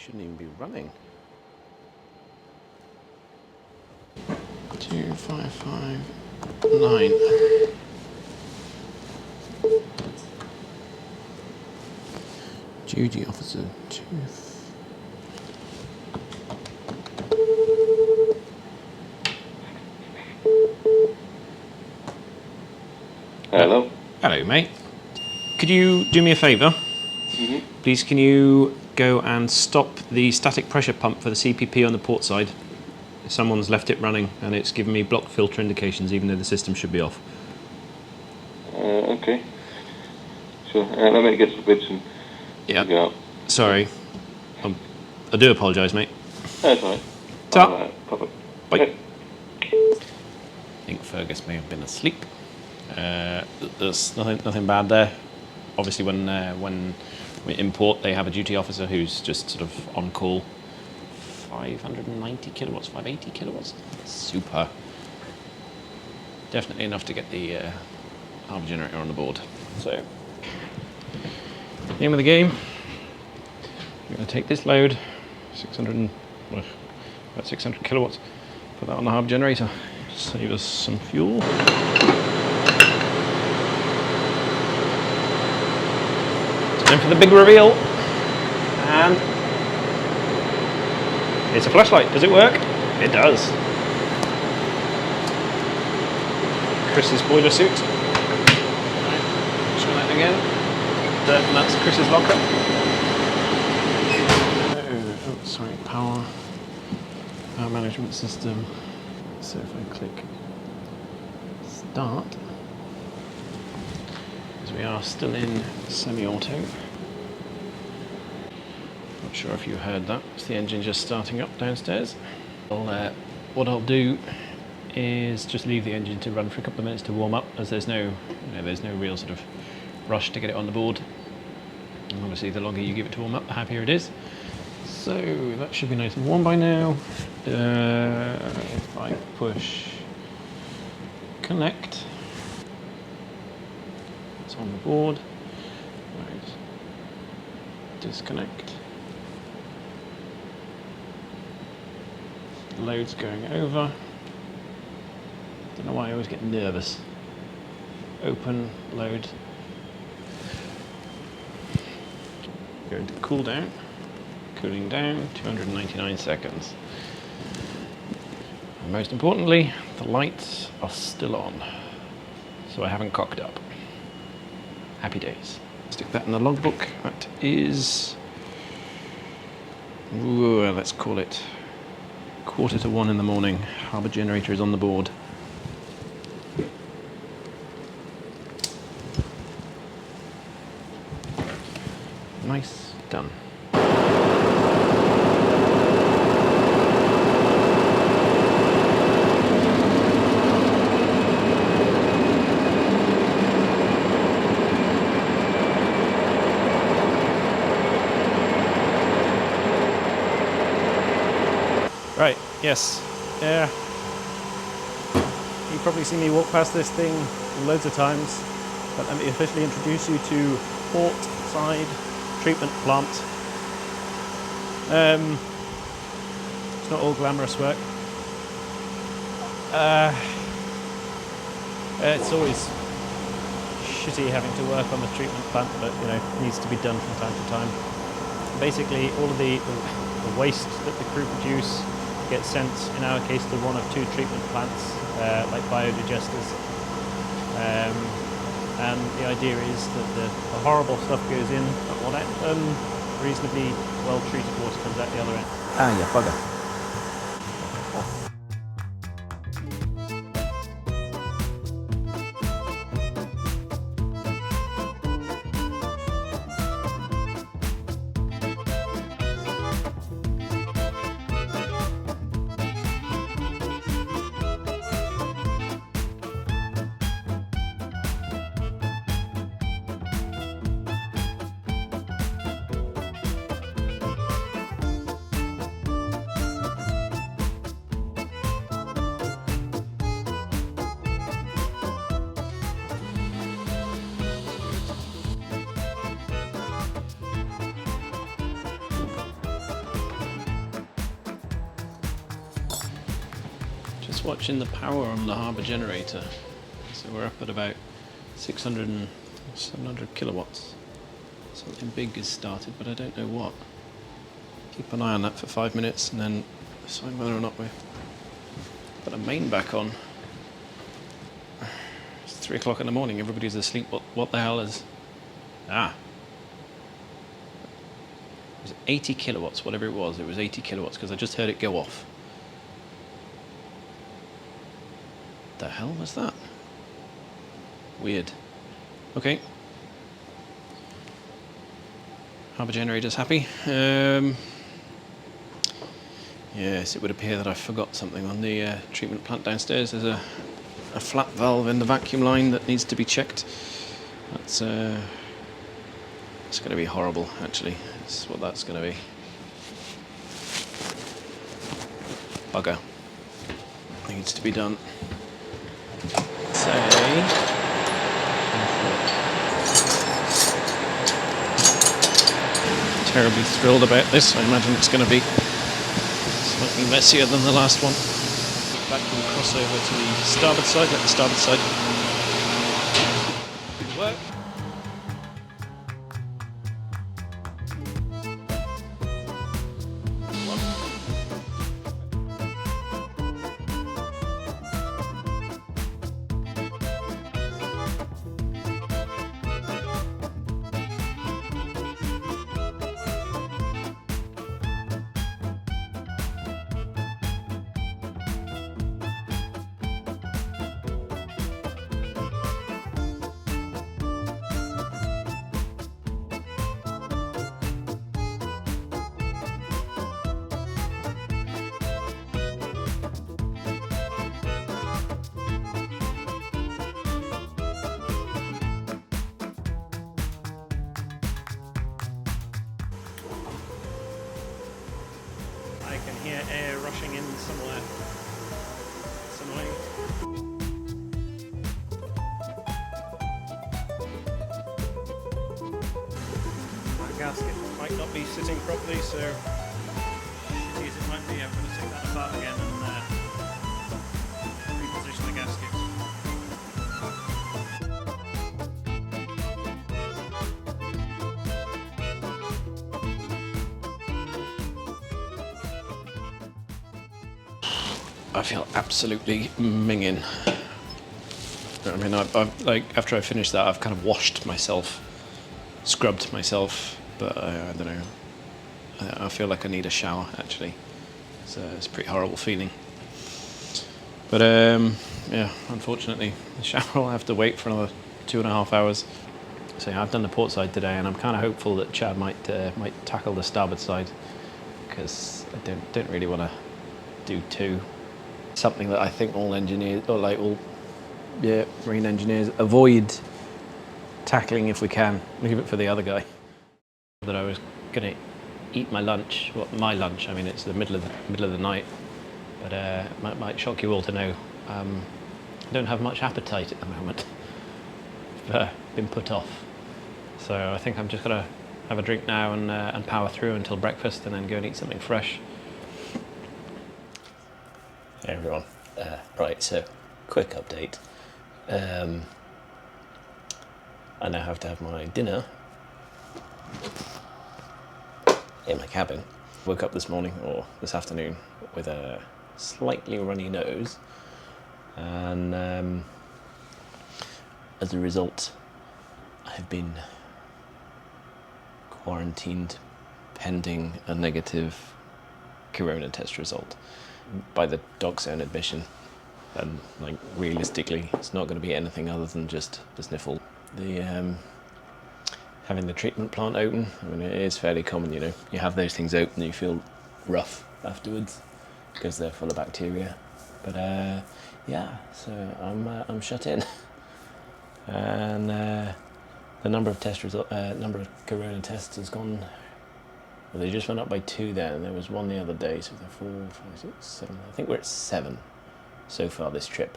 shouldn't even be running. 2559. Duty officer 2. Hello. Hello, mate. Could you do me a favour? Mm-hmm. Please, can you go and stop the static pressure pump for the CPP on the port side? Someone's left it running and it's giving me block filter indications even though the system should be off. Okay. Sure. Let me get some bits and go out. Sorry. I do apologise, mate. That's all right. Ta. Bye. Okay. I think Fergus may have been asleep. There's nothing bad there. Obviously, when we import, they have a duty officer who's just sort of on call. 590 kilowatts, 580 kilowatts. Super. Definitely enough to get the harbour generator on the board. So, name of the game. We're going to take this load, about 600 kilowatts. Put that on the harbour generator. Save us some fuel. Time for the big reveal. And it's a flashlight. Does it work? It does. Chris's boiler suit. Right. Try that again. And that's Chris's locker. Oh, sorry. Power management system. So if I click start, because we are still in semi-auto. Not sure if you heard that. It's the engine just starting up downstairs. What I'll do is just leave the engine to run for a couple of minutes to warm up, as there's no real sort of rush to get it on the board. And obviously, the longer you give it to warm up, the happier it is. So that should be nice and warm by now. If I push connect, it's on the board. Right. Disconnect. Load's going over. Don't know why I always get nervous. Open, load. Going to cool down. Cooling down, 299 seconds. And most importantly, the lights are still on. So I haven't cocked up. Happy days. Stick that in the logbook. That is, let's call it 1:45 in the morning. Harbour generator is on the board. Nice, done. Right, yes. You've probably seen me walk past this thing loads of times, but let me officially introduce you to port side treatment plant. It's not all glamorous work. It's always shitty having to work on the treatment plant, but it needs to be done from time to time. Basically, all of the waste that the crew produce gets sent, in our case, to one of two treatment plants, like biodigesters. And the idea is that the horrible stuff goes in at one end, and reasonably well-treated water comes out the other end. Ah, yeah, bugger. Just watching the power on the harbour generator. So we're up at about 600 and 700 kilowatts. Something big has started, but I don't know what. Keep an eye on that for 5 minutes and then decide whether or not we've got a main back on. It's 3 o'clock in the morning, everybody's asleep. What the hell is... Ah! It was 80 kilowatts, whatever it was 80 kilowatts, because I just heard it go off. The hell was that? Weird. Okay. Harbour generator's happy. Yes, it would appear that I forgot something on the treatment plant downstairs. There's a flap valve in the vacuum line that needs to be checked. That's going to be horrible, actually. That's what that's going to be. Bugger. Needs to be done. Terribly thrilled about this. I imagine it's going to be slightly messier than the last one. Back and cross over to the starboard side. Let the starboard side work. I can hear air rushing in somewhere. It's annoying. My gasket might not be sitting properly, so shitty as it might be, I'm going to take that apart again and reposition the gasket. I feel absolutely minging. I mean, I've like after I finished that, I've kind of washed myself, scrubbed myself, but I don't know. I feel like I need a shower actually. It's a pretty horrible feeling. But yeah, unfortunately, the shower will have to wait for another 2.5 hours. So yeah, I've done the port side today, and I'm kind of hopeful that Chad might tackle the starboard side, because I don't really want to do two. Something that I think all engineers, or like all marine engineers, avoid tackling if we can. Leave it for the other guy. That I was going to eat my lunch. Well, my lunch. I mean, it's the middle of the night, but it might shock you all to know I don't have much appetite at the moment. I've been put off, so I think I'm just gonna have a drink now and power through until breakfast, and then go and eat something fresh. Hey everyone, right, so quick update. I now have to have my dinner in my cabin. Woke up this morning, or this afternoon, with a slightly runny nose, and as a result I've been quarantined pending a negative corona test result by the doc's own admission, and like realistically it's not going to be anything other than just the sniffle. The having the treatment plant open, I mean, it is fairly common, you know, you have those things open and you feel rough afterwards because they're full of bacteria, but yeah, so I'm shut in. And the number of number of corona tests has gone. Well, they just went up by 2 then, and there was one the other day, so they're 4, 5, 6, 7. I think we're at 7 so far this trip.